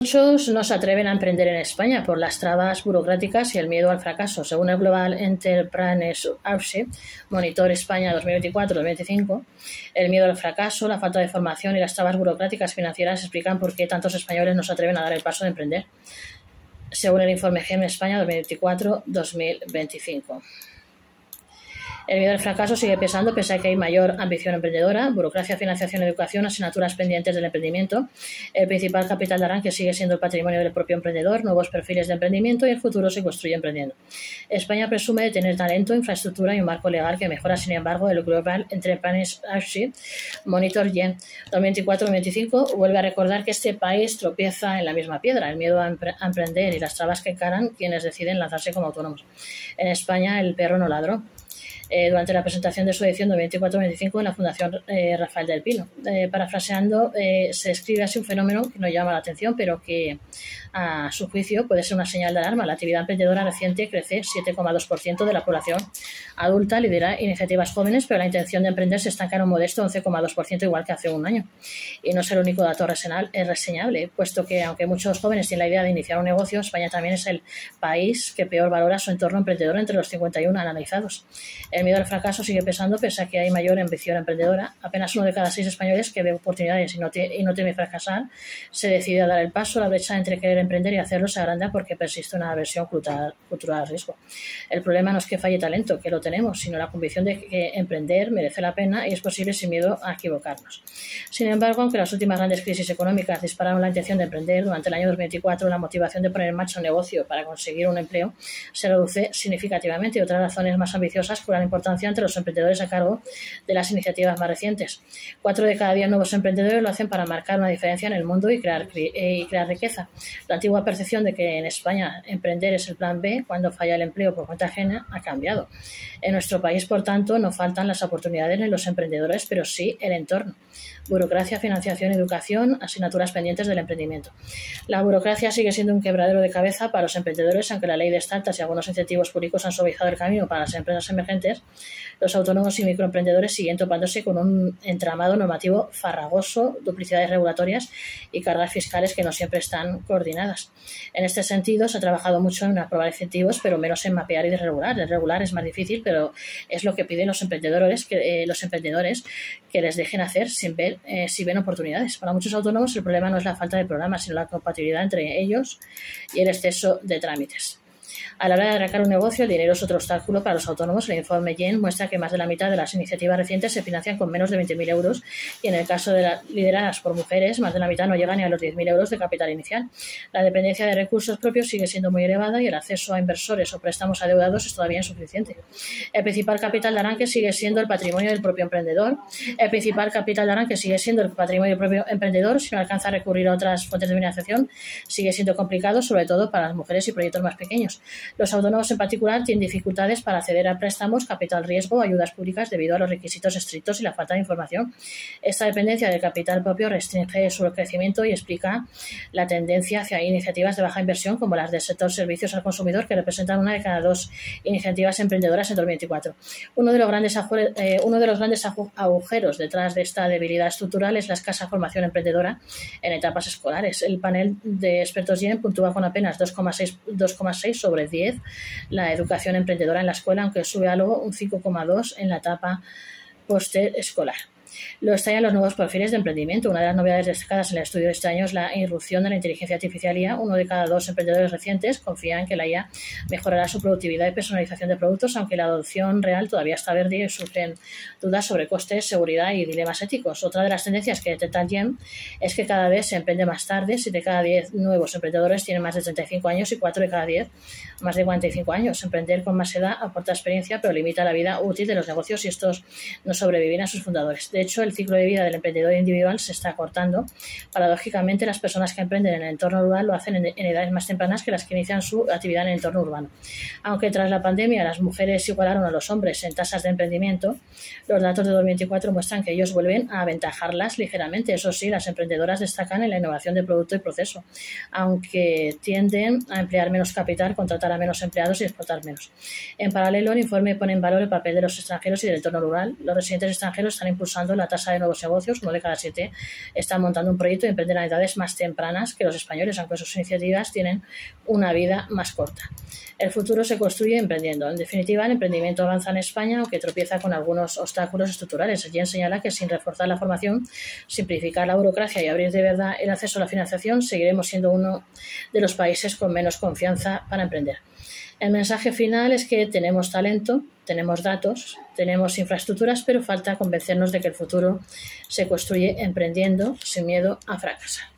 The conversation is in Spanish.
Muchos no se atreven a emprender en España por las trabas burocráticas y el miedo al fracaso. Según el Global Entrepreneurship Monitor España 2024-2025, el miedo al fracaso, la falta de formación y las trabas burocráticas financieras explican por qué tantos españoles no se atreven a dar el paso de emprender, según el informe GEM España 2024-2025. El miedo al fracaso sigue pesando pese a que hay mayor ambición emprendedora, burocracia, financiación, educación, asignaturas pendientes del emprendimiento. El principal capital de arranque sigue siendo el patrimonio del propio emprendedor, nuevos perfiles de emprendimiento y el futuro se construye emprendiendo. España presume de tener talento, infraestructura y un marco legal que mejora, sin embargo, el Global Entrepreneurship Monitor GEM 2024-2025 vuelve a recordar que este país tropieza en la misma piedra, el miedo a emprender y las trabas que encaran quienes deciden lanzarse como autónomos. En España el perro no ladró. Durante la presentación de su edición 2024-2025 en la Fundación Rafael del Pino. Parafraseando, se describe así un fenómeno que nos llama la atención, pero que a su juicio puede ser una señal de alarma. La actividad emprendedora reciente crece 7,2% de la población adulta, lidera iniciativas jóvenes, pero la intención de emprender se estanca en un modesto 11,2%, igual que hace un año. Y no es el único dato reseñable, puesto que aunque muchos jóvenes tienen la idea de iniciar un negocio, España también es el país que peor valora su entorno emprendedor entre los 51 analizados. El miedo al fracaso sigue pesando pese a que hay mayor ambición emprendedora. Apenas 1 de cada 6 españoles que ve oportunidades y no teme fracasar se decide a dar el paso. La brecha entre querer emprender y hacerlo se agranda porque persiste una aversión cultural al riesgo. El problema no es que falle talento, que lo tenemos, sino la convicción de que emprender merece la pena y es posible sin miedo a equivocarnos. Sin embargo, aunque las últimas grandes crisis económicas dispararon la intención de emprender, durante el año 2024 la motivación de poner en marcha un negocio para conseguir un empleo se reduce significativamente y otras razones más ambiciosas cobran importancia entre los emprendedores a cargo de las iniciativas más recientes. 4 de cada 10 nuevos emprendedores lo hacen para marcar una diferencia en el mundo y crear riqueza. La antigua percepción de que en España emprender es el plan B cuando falla el empleo por cuenta ajena ha cambiado. En nuestro país, por tanto, no faltan las oportunidades en los emprendedores, pero sí el entorno. Burocracia, financiación, educación, asignaturas pendientes del emprendimiento. La burocracia sigue siendo un quebradero de cabeza para los emprendedores, aunque la ley de startups y algunos incentivos públicos han suavizado el camino para las empresas emergentes. Los autónomos y microemprendedores siguen topándose con un entramado normativo farragoso, duplicidades regulatorias y cargas fiscales que no siempre están coordinadas. En este sentido, se ha trabajado mucho en aprobar incentivos, pero menos en mapear y desregular. Desregular es más difícil, pero es lo que piden los emprendedores que les dejen hacer sin ver si ven oportunidades. Para muchos autónomos el problema no es la falta de programas, sino la compatibilidad entre ellos y el exceso de trámites. A la hora de arrancar un negocio, el dinero es otro obstáculo para los autónomos. El informe GEM muestra que más de la mitad de las iniciativas recientes se financian con menos de 20.000 euros y en el caso de las lideradas por mujeres, más de la mitad no llegan ni a los 10.000 euros de capital inicial. La dependencia de recursos propios sigue siendo muy elevada y el acceso a inversores o préstamos adeudados es todavía insuficiente. El principal capital de arranque sigue siendo el patrimonio del propio emprendedor. Si no alcanza a recurrir a otras fuentes de financiación, sigue siendo complicado, sobre todo para las mujeres y proyectos más pequeños. Los autónomos en particular tienen dificultades para acceder a préstamos, capital riesgo o ayudas públicas debido a los requisitos estrictos y la falta de información. Esta dependencia del capital propio restringe su crecimiento y explica la tendencia hacia iniciativas de baja inversión como las del sector servicios al consumidor, que representan 1 de cada 2 iniciativas emprendedoras en 2024. Uno de los grandes agujeros detrás de esta debilidad estructural es la escasa formación emprendedora en etapas escolares. El panel de expertos GEM puntúa con apenas 2,6 sobre 10 la educación emprendedora en la escuela, aunque sube algo un 5,2 en la etapa postescolar. Lo estallan los nuevos perfiles de emprendimiento. Una de las novedades destacadas en el estudio de este año es la irrupción de la inteligencia artificial IA. 1 de cada 2 emprendedores recientes confía en que la IA mejorará su productividad y personalización de productos, aunque la adopción real todavía está verde y surgen dudas sobre costes, seguridad y dilemas éticos. Otra de las tendencias que detecta el GEM es que cada vez se emprende más tarde. 7 de cada 10 nuevos emprendedores tienen más de 35 años y 4 de cada 10 más de 45 años. Emprender con más edad aporta experiencia, pero limita la vida útil de los negocios y estos no sobreviven a sus fundadores. De hecho, el ciclo de vida del emprendedor individual se está acortando. Paradójicamente, las personas que emprenden en el entorno rural lo hacen en edades más tempranas que las que inician su actividad en el entorno urbano. Aunque tras la pandemia las mujeres igualaron a los hombres en tasas de emprendimiento, los datos de 2024 muestran que ellos vuelven a aventajarlas ligeramente. Eso sí, las emprendedoras destacan en la innovación de producto y proceso, aunque tienden a emplear menos capital, contratar a menos empleados y exportar menos. En paralelo, el informe pone en valor el papel de los extranjeros y del entorno rural. Los residentes extranjeros están impulsando aumentando la tasa de nuevos negocios. 1 de cada 7 están montando un proyecto y emprenden a edades más tempranas que los españoles, aunque sus iniciativas tienen una vida más corta. El futuro se construye emprendiendo. En definitiva, el emprendimiento avanza en España, aunque tropieza con algunos obstáculos estructurales. Allí señala que sin reforzar la formación, simplificar la burocracia y abrir de verdad el acceso a la financiación, seguiremos siendo uno de los países con menos confianza para emprender. El mensaje final es que tenemos talento, tenemos datos, tenemos infraestructuras, pero falta convencernos de que el futuro se construye emprendiendo sin miedo a fracasar.